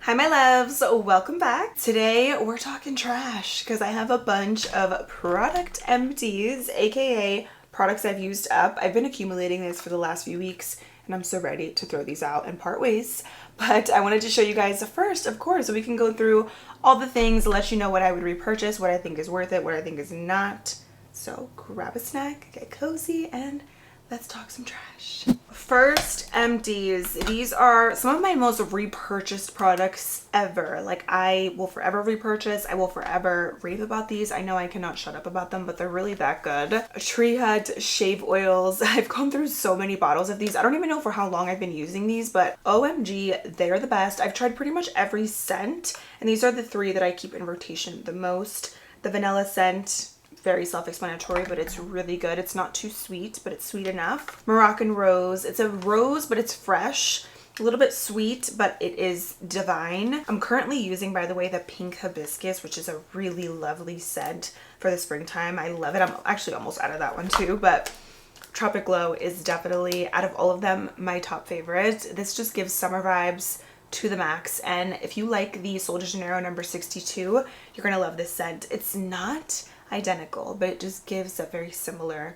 Hi my loves, welcome back. Today we're talking trash because I have a bunch of product empties, aka products I've used up. I've been accumulating this for the last few weeks and I'm so ready to throw these out and part ways. But I wanted to show you guys first, of course, so we can go through all the things, let you know what I would repurchase, what I think is worth it, what I think is not. So grab a snack, get cozy, and let's talk some trash. First, empties. These are some of my most repurchased products ever. Like, I will forever repurchase. I will forever rave about these. I know I cannot shut up about them, but they're really that good. Tree Hut shave oils. I've gone through so many bottles of these. I don't even know for how long I've been using these, but OMG, they're the best. I've tried pretty much every scent, and these are the three that I keep in rotation the most. The vanilla scent, very self-explanatory, but it's really good. It's not too sweet, but it's sweet enough. Moroccan Rose. It's a rose, but it's fresh. A little bit sweet, but it is divine. I'm currently using, by the way, the pink hibiscus, which is a really lovely scent for the springtime. I love it. I'm actually almost out of that one too, but Tropic Glow is definitely, out of all of them, my top favorite. This just gives summer vibes to the max. And if you like the Sol de Janeiro number 62, you're gonna love this scent. It's not identical, but it just gives a very similar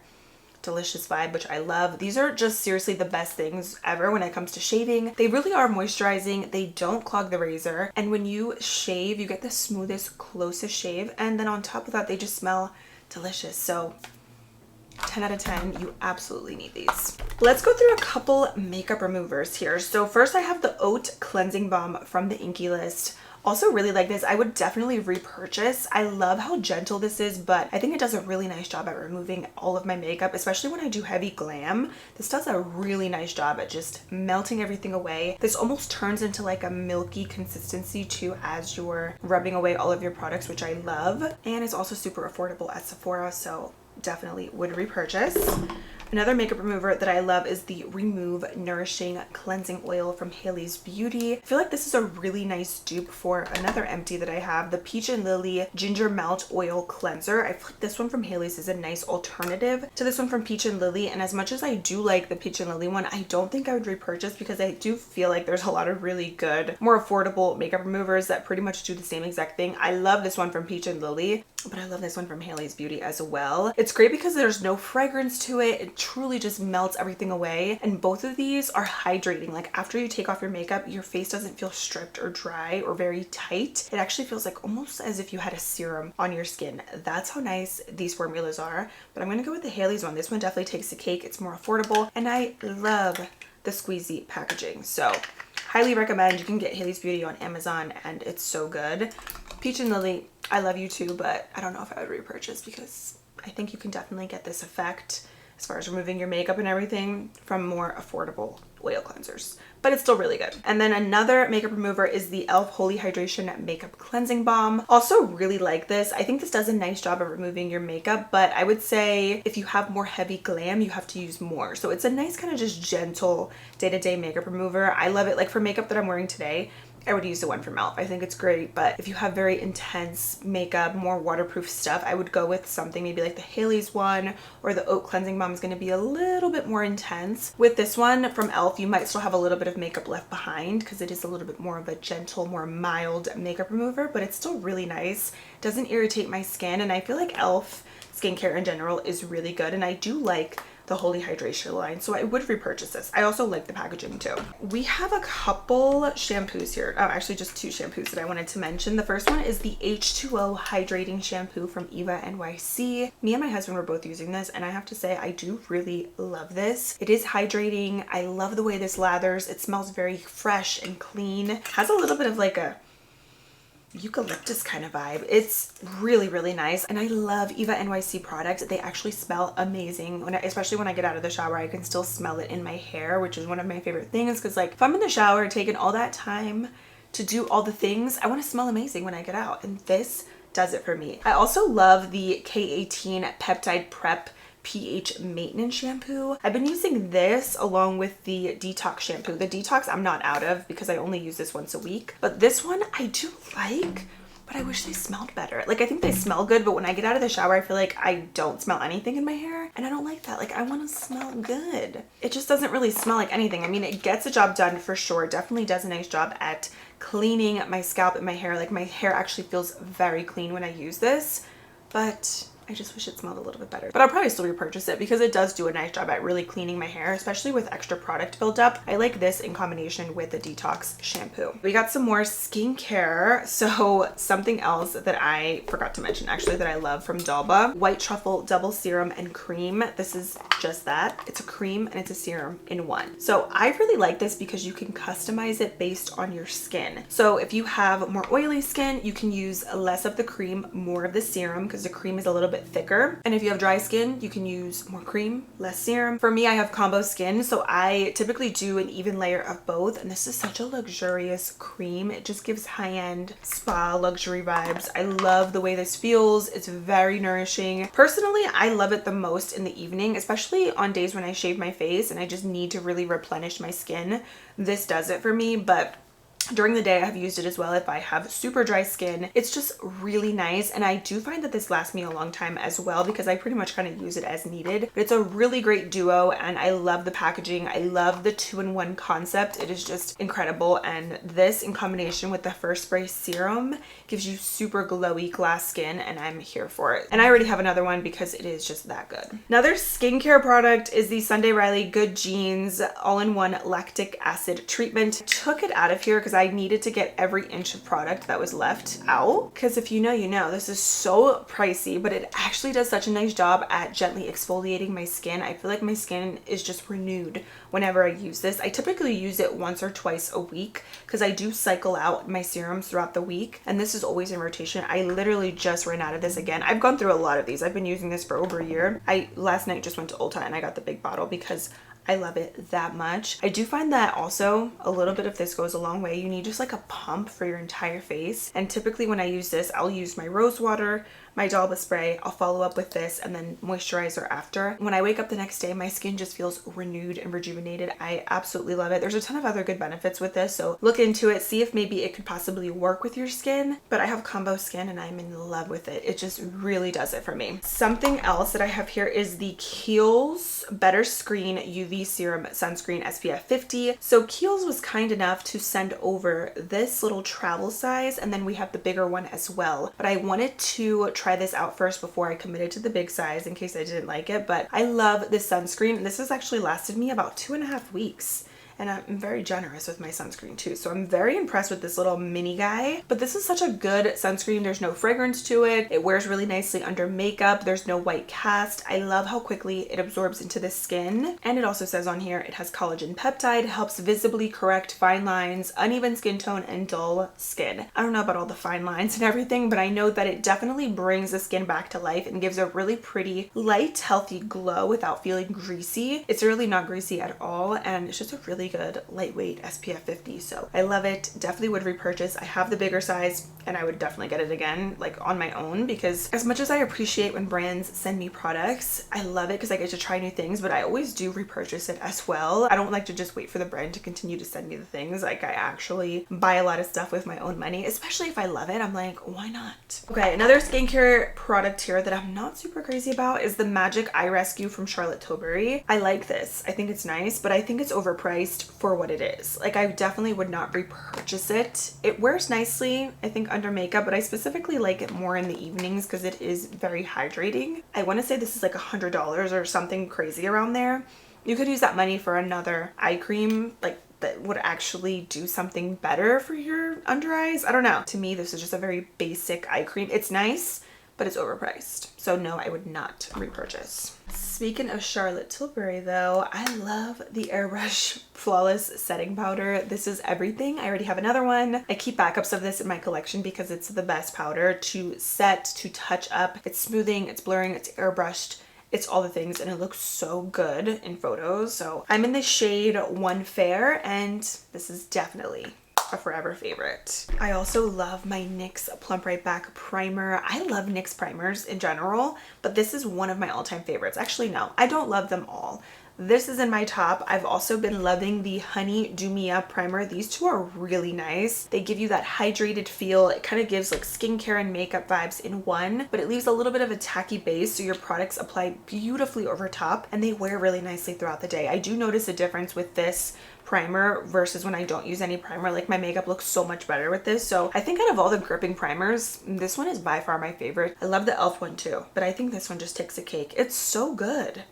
delicious vibe, which I love. These are just seriously the best things ever when it comes to shaving. They really are moisturizing. They don't clog the razor, and when you shave, you get the smoothest, closest shave, and then on top of that, they just smell delicious. So 10 out of 10, you absolutely need these. Let's go through a couple makeup removers here. So first I have the Oat Cleansing Balm from the Inkey List. Also really like this. I would definitely repurchase. I love how gentle this is, but I think it does a really nice job at removing all of my makeup, especially when I do heavy glam. This does a really nice job at just melting everything away. This almost turns into like a milky consistency too as you're rubbing away all of your products, which I love. And it's also super affordable at Sephora, so definitely would repurchase. Another makeup remover that I love is the Remove Nourishing Cleansing Oil from Hailey's Beauty. I feel like this is a really nice dupe for another empty that I have, the Peach and Lily Ginger Melt Oil Cleanser. I feel like this one from Hailey's is a nice alternative to this one from Peach and Lily, and as much as I do like the Peach and Lily one, I don't think I would repurchase because I do feel like there's a lot of really good, more affordable makeup removers that pretty much do the same exact thing. I love this one from Peach and Lily, but I love this one from Hailey's Beauty as well. It's great because there's no fragrance to it. It truly just melts everything away, and both of these are hydrating. Like, after you take off your makeup, your face doesn't feel stripped or dry or very tight. It actually feels like almost as if you had a serum on your skin. That's how nice these formulas are. But I'm gonna go with the Hailey's one. This one definitely takes the cake. It's more affordable, and I love the squeezy packaging, so highly recommend. You can get Hailey's Beauty on Amazon and it's so good. Peach and Lily, I love you too, but I don't know if I would repurchase because I think you can definitely get this effect as far as removing your makeup and everything from more affordable oil cleansers, but it's still really good. And then another makeup remover is the e.l.f. Holy Hydration Makeup Cleansing Balm. Also really like this. I think this does a nice job of removing your makeup, but I would say if you have more heavy glam, you have to use more. So it's a nice kind of just gentle day-to-day makeup remover. I love it. Like, for makeup that I'm wearing today, I would use the one from e.l.f. I think it's great, but if you have very intense makeup, more waterproof stuff, I would go with something maybe like the Hailey's one, or the Oat Cleansing Balm is going to be a little bit more intense. With this one from e.l.f., you might still have a little bit of makeup left behind because it is a little bit more of a gentle, more mild makeup remover, but it's still really nice. It doesn't irritate my skin, and I feel like e.l.f. skincare in general is really good, and I do like the Holy Hydration line, so I would repurchase this. I also like the packaging too. We have a couple shampoos here. Oh, actually just two shampoos that I wanted to mention. The first one is the H2O Hydrating Shampoo from Eva NYC. Me and my husband were both using this, and I have to say I do really love this. It is hydrating. I love the way this lathers. It smells very fresh and clean. It has a little bit of like a eucalyptus kind of vibe. It's really, really nice, and I love Eva NYC products. They actually smell amazing. Especially when I get out of the shower, I can still smell it in my hair, which is one of my favorite things, because like if I'm in the shower taking all that time to do all the things, I want to smell amazing when I get out, and this does it for me. I also love the K18 Peptide Prep pH maintenance shampoo. I've been using this along with the detox shampoo. The detox I'm not out of because I only use this once a week, but this one I do like, but I wish they smelled better. Like, I think they smell good, but when I get out of the shower, I feel like I don't smell anything in my hair, and I don't like that. Like, I want to smell good. It just doesn't really smell like anything. I mean, it gets the job done for sure. It definitely does a nice job at cleaning my scalp and my hair. Like my hair actually feels very clean when I use this, but I just wish it smelled a little bit better. But I'll probably still repurchase it because it does do a nice job at really cleaning my hair, especially with extra product buildup. I like this in combination with the detox shampoo. We got some more skincare. So something else that I forgot to mention actually that I love from Dalba, White Truffle Double Serum and Cream. This is just that. It's a cream and it's a serum in one. So I really like this because you can customize it based on your skin. So if you have more oily skin, you can use less of the cream, more of the serum, because the cream is a little bit thicker. And if you have dry skin, you can use more cream, less serum. For me, I have combo skin, so I typically do an even layer of both. And this is such a luxurious cream. It just gives high-end spa luxury vibes. I love the way this feels. It's very nourishing. Personally, I love it the most in the evening, especially on days when I shave my face and I just need to really replenish my skin. This does it for me, but during the day I have used it as well if I have super dry skin. It's just really nice, and I do find that this lasts me a long time as well because I pretty much kind of use it as needed. But it's a really great duo and I love the packaging. I love the 2-in-1 concept. It is just incredible, and this in combination with the First Spray serum gives you super glowy glass skin, and I'm here for it. And I already have another one because it is just that good. Another skincare product is the Sunday Riley Good Genes all-in-one lactic acid treatment. I took it out of here because I needed to get every inch of product that was left out, because if you know, you know. This is so pricey, but it actually does such a nice job at gently exfoliating my skin. I feel like my skin is just renewed whenever I use this. I typically use it once or twice a week because I do cycle out my serums throughout the week, and this is always in rotation. I literally just ran out of this again. I've gone through a lot of these. I've been using this for over a year. I last night just went to Ulta and I got the big bottle because I love it that much. I do find that also a little bit of this goes a long way. You need just like a pump for your entire face. And typically when I use this, I'll use my rose water, my Dalba spray, I'll follow up with this and then moisturizer after. When I wake up the next day, my skin just feels renewed and rejuvenated. I absolutely love it. There's a ton of other good benefits with this, so look into it, see if maybe it could possibly work with your skin. But I have combo skin and I'm in love with it. It just really does it for me. Something else that I have here is the Kiehl's Better Screen UV Serum Sunscreen SPF 50. So Kiehl's was kind enough to send over this little travel size, and then we have the bigger one as well. But I wanted to try this out first before I committed to the big size in case I didn't like it. But I love this sunscreen. This has actually lasted me about 2.5 weeks. And I'm very generous with my sunscreen too. So I'm very impressed with this little mini guy. But this is such a good sunscreen. There's no fragrance to it. It wears really nicely under makeup. There's no white cast. I love how quickly it absorbs into the skin. And it also says on here it has collagen peptide, helps visibly correct fine lines, uneven skin tone, and dull skin. I don't know about all the fine lines and everything, but I know that it definitely brings the skin back to life and gives a really pretty, light, healthy glow without feeling greasy. It's really not greasy at all, and it's just a really good lightweight SPF 50. So I love it. Definitely would repurchase. I have the bigger size and I would definitely get it again, like on my own, because as much as I appreciate when brands send me products, I love it because I get to try new things, but I always do repurchase it as well. I don't like to just wait for the brand to continue to send me the things. Like I actually buy a lot of stuff with my own money, especially if I love it. I'm like, why not? Okay, another skincare product here that I'm not super crazy about is the Magic Eye Rescue from Charlotte Tilbury. I like this. I think it's nice, but I think it's overpriced for what it is. Like I definitely would not repurchase it. It wears nicely, I think, under makeup, but I specifically like it more in the evenings because it is very hydrating. I want to say this is like $100 or something crazy around there. You could use that money for another eye cream, like that would actually do something better for your under eyes. I don't know. To me, this is just a very basic eye cream. It's nice, but it's overpriced. So no, I would not repurchase. Speaking of Charlotte Tilbury though, I love the Airbrush Flawless Setting Powder. This is everything. I already have another one. I keep backups of this in my collection because it's the best powder to set, to touch up. It's smoothing, it's blurring, it's airbrushed. It's all the things, and it looks so good in photos. So I'm in the shade One Fair, and this is definitely a forever favorite. I also love my NYX Plump Right Back primer. I love NYX primers in general, but this is one of my all-time favorites. Actually, no, I don't love them all. This is in my top. I've also been loving the Honey Do Me Up primer. These two are really nice. They give you that hydrated feel. It kind of gives like skincare and makeup vibes in one, but it leaves a little bit of a tacky base, so your products apply beautifully over top and they wear really nicely throughout the day. I do notice a difference with this primer versus when I don't use any primer. Like my makeup looks so much better with this. So I think out of all the gripping primers, this one is by far my favorite. I love the e.l.f. one too, but I think this one just takes a cake. It's so good.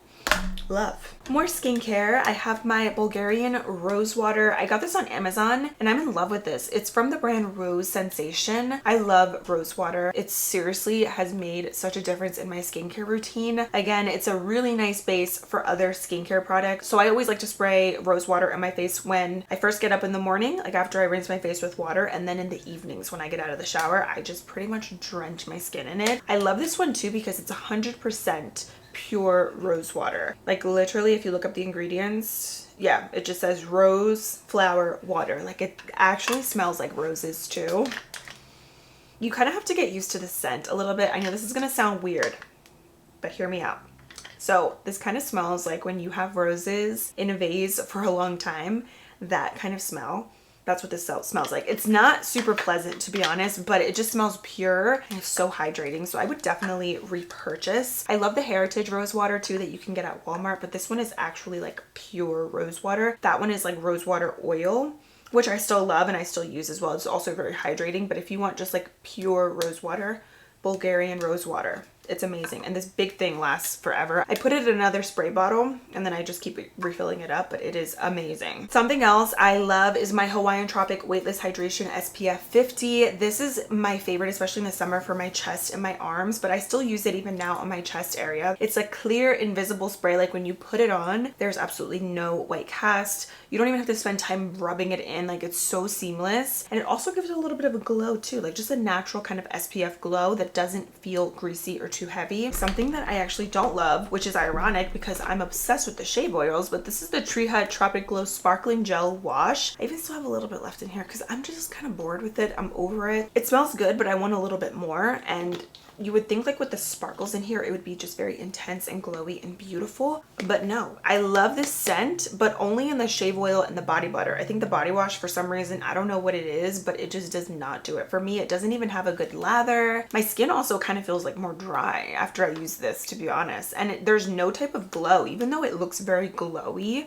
Love. More skincare. I have my Bulgarian rose water. I got this on Amazon and I'm in love with this. It's from the brand Rose Sensation. I love rose water. It seriously has made such a difference in my skincare routine. Again, it's a really nice base for other skincare products. So I always like to spray rose water on my face when I first get up in the morning, like after I rinse my face with water, and then in the evenings when I get out of the shower, I just pretty much drench my skin in it. I love this one too because it's 100% pure rose water. Like literally, if you look up the ingredients, yeah, it just says rose flower water. Like it actually smells like roses too. You kind of have to get used to the scent a little bit. I know this is gonna sound weird, but hear me out. So this kind of smells like when you have roses in a vase for a long time, that kind of smell. That's what this smells like. It's not super pleasant, to be honest, but it just smells pure and it's so hydrating. So I would definitely repurchase. I love the Heritage rose water too that you can get at Walmart, but this one is actually like pure rose water. That one is like rose water oil, which I still love and I still use as well. It's also very hydrating, but if you want just like pure rose water, Bulgarian rose water, it's amazing. And this big thing lasts forever. I put it in another spray bottle and then I just keep refilling it up, but it is amazing. Something else I love is my Hawaiian Tropic Weightless Hydration SPF 50. This is my favorite, especially in the summer for my chest and my arms, but I still use it even now on my chest area. It's a clear, invisible spray. Like when you put it on, there's absolutely no white cast. You don't even have to spend time rubbing it in. Like it's so seamless. And it also gives it a little bit of a glow too, like just a natural kind of SPF glow that doesn't feel greasy or too heavy. Something that I actually don't love, which is ironic because I'm obsessed with the shave oils, but this is the Tree Hut Tropic Glow Sparkling Gel Wash. I even still have a little bit left in here because I'm just kind of bored with it. I'm over it. It smells good, but I want a little bit more. And you would think like with the sparkles in here, it would be just very intense and glowy and beautiful, but no. I love this scent, but only in the shave oil and the body butter. I think the body wash, for some reason, I don't know what it is, but it just does not do it for me. It doesn't even have a good lather. My skin also kind of feels like more dry after I use this, to be honest. And there's no type of glow, even though it looks very glowy.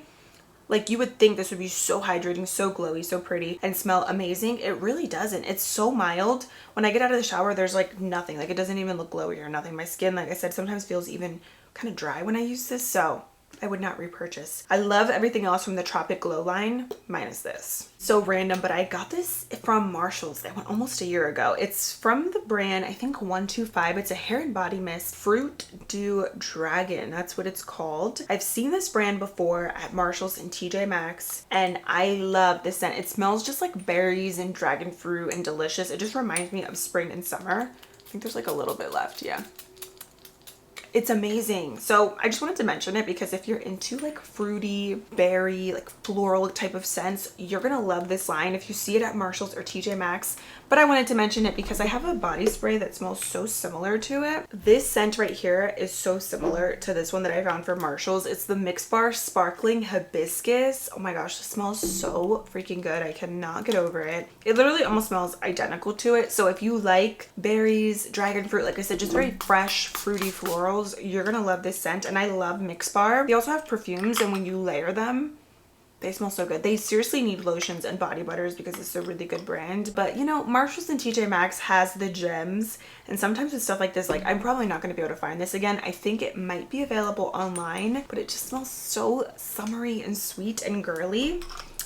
Like you would think this would be so hydrating, so glowy, so pretty, and smell amazing. It really doesn't. It's so mild. When I get out of the shower, there's like nothing. Like it doesn't even look glowy or nothing. My skin, like I said, sometimes feels even kind of dry when I use this. So I would not repurchase. I love everything else from the Tropic Glow line, minus this. So random, but I got this from Marshall's. They went almost a year ago. It's from the brand, I think 125. It's a hair and body mist, Fruit du Dragon. That's what it's called. I've seen this brand before at Marshall's and TJ Maxx, and I love this scent. It smells just like berries and dragon fruit and delicious. It just reminds me of spring and summer. I think there's like a little bit left, yeah. It's amazing. So I just wanted to mention it because if you're into like fruity, berry, like floral type of scents, you're gonna love this line if you see it at Marshall's or TJ Maxx. But I wanted to mention it because I have a body spray that smells so similar to it. This scent right here is so similar to this one that I found from Marshall's. It's the Mix Bar Sparkling Hibiscus. Oh my gosh, this smells so freaking good. I cannot get over it. It literally almost smells identical to it. So if you like berries, dragon fruit, like I said, just very fresh, fruity florals, you're gonna love this scent. And I love Mix Bar. They also have perfumes, and when you layer them, they smell so good. They seriously need lotions and body butters because it's a really good brand. But you know, Marshalls and TJ Maxx has the gems, and sometimes with stuff like this, like I'm probably not going to be able to find this again. I think it might be available online, but it just smells so summery and sweet and girly.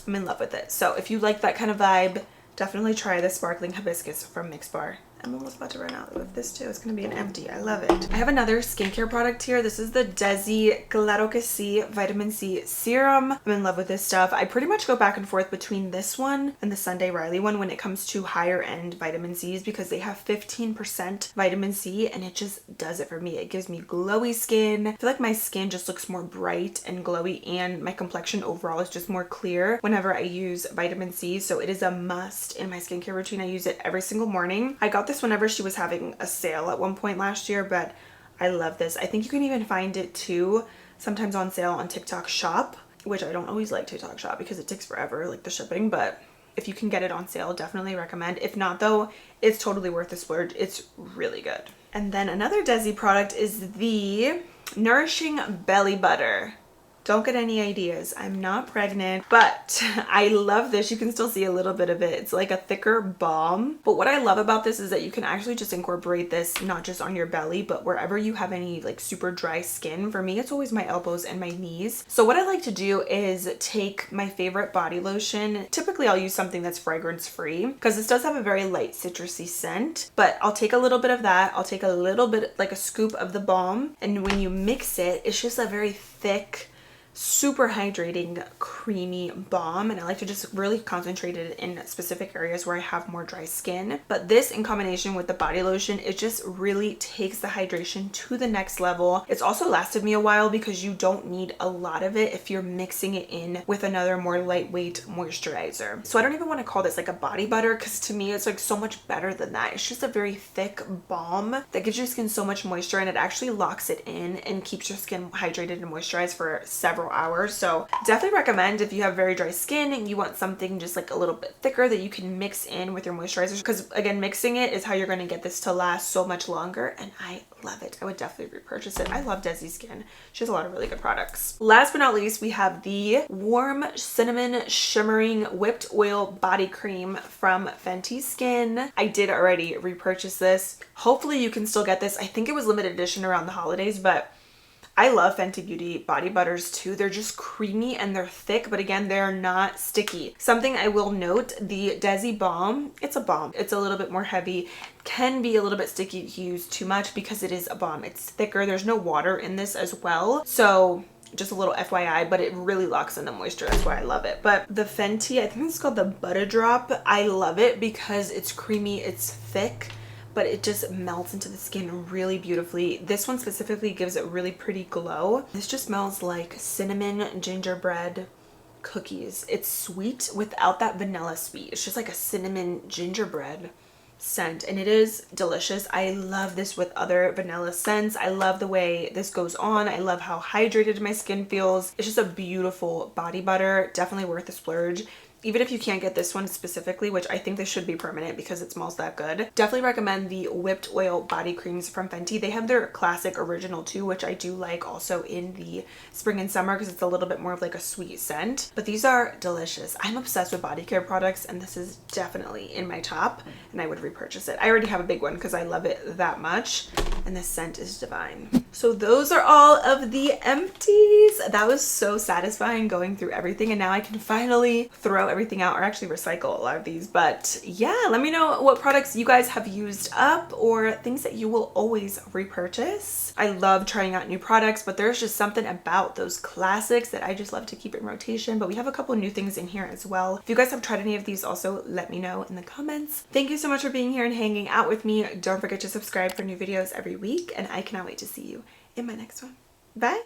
I'm in love with it. So if you like that kind of vibe, definitely try the Sparkling Hibiscus from Mix Bar. I'm almost about to run out of this too. It's going to be an empty. I love it. I have another skincare product here. This is the Desi Claro Que Si Vitamin C Serum. I'm in love with this stuff. I pretty much go back and forth between this one and the Sunday Riley one when it comes to higher end vitamin C's because they have 15% vitamin C and it just does it for me. It gives me glowy skin. I feel like my skin just looks more bright and glowy, and my complexion overall is just more clear whenever I use vitamin C. So it is a must in my skincare routine. I use it every single morning. I got this whenever she was having a sale at one point last year, but I love this. I think you can even find it too sometimes on sale on TikTok Shop, which I don't always like TikTok Shop because it takes forever, like the shipping, but if you can get it on sale, definitely recommend. If not though, it's totally worth the splurge. It's really good. And then another Desi product is the Nourishing Belly Butter. Don't get any ideas. I'm not pregnant, but I love this. You can still see a little bit of it. It's like a thicker balm. But what I love about this is that you can actually just incorporate this not just on your belly, but wherever you have any like super dry skin. For me, it's always my elbows and my knees. So what I like to do is take my favorite body lotion. Typically, I'll use something that's fragrance free because this does have a very light citrusy scent, but I'll take a little bit of that. I'll take a little bit, like a scoop of the balm. And when you mix it, it's just a very thick, super hydrating, creamy balm, and I like to just really concentrate it in specific areas where I have more dry skin. But this in combination with the body lotion, it just really takes the hydration to the next level. It's also lasted me a while because you don't need a lot of it if you're mixing it in with another more lightweight moisturizer. So I don't even want to call this like a body butter because to me it's like so much better than that. It's just a very thick balm that gives your skin so much moisture, and it actually locks it in and keeps your skin hydrated and moisturized for several hours. So definitely recommend if you have very dry skin and you want something just like a little bit thicker that you can mix in with your moisturizers, because again, mixing it is how you're going to get this to last so much longer, and I love it. I would definitely repurchase it. I love Desi Skin. She has a lot of really good products. Last but not least, we have the Warm Cinnamon Shimmering Whipped Oil Body Cream from Fenty Skin. I did already repurchase this. Hopefully you can still get this. I think it was limited edition around the holidays, but I love Fenty Beauty body butters too. They're just creamy and they're thick, but again, they're not sticky. Something I will note, the Desi Balm, it's a balm. It's a little bit more heavy, can be a little bit sticky if you use too much because it is a balm. It's thicker. There's no water in this as well. So just a little FYI, but it really locks in the moisture. That's why I love it. But the Fenty, I think it's called the Butter Drop. I love it because it's creamy, it's thick, but it just melts into the skin really beautifully. This one specifically gives it really pretty glow. This just smells like cinnamon gingerbread cookies. It's sweet without that vanilla sweet. It's just like a cinnamon gingerbread scent, and it is delicious. I love this with other vanilla scents. I love the way this goes on. I love how hydrated my skin feels. It's just a beautiful body butter. Definitely worth the splurge. Even if you can't get this one specifically, which I think this should be permanent because it smells that good, definitely recommend the Whipped Oil Body Creams from Fenty. They have their classic original too, which I do like also in the spring and summer because it's a little bit more of like a sweet scent. But these are delicious. I'm obsessed with body care products, and this is definitely in my top, and I would repurchase it. I already have a big one because I love it that much, and this scent is divine. So those are all of the empties. That was so satisfying going through everything, and now I can finally throw everything out, or actually recycle a lot of these. But yeah, let me know what products you guys have used up or things that you will always repurchase. I love trying out new products, but there's just something about those classics that I just love to keep in rotation. But we have a couple new things in here as well. If you guys have tried any of these, also let me know in the comments. Thank you so much for being here and hanging out with me. Don't forget to subscribe for new videos every week, and I cannot wait to see you in my next one. Bye.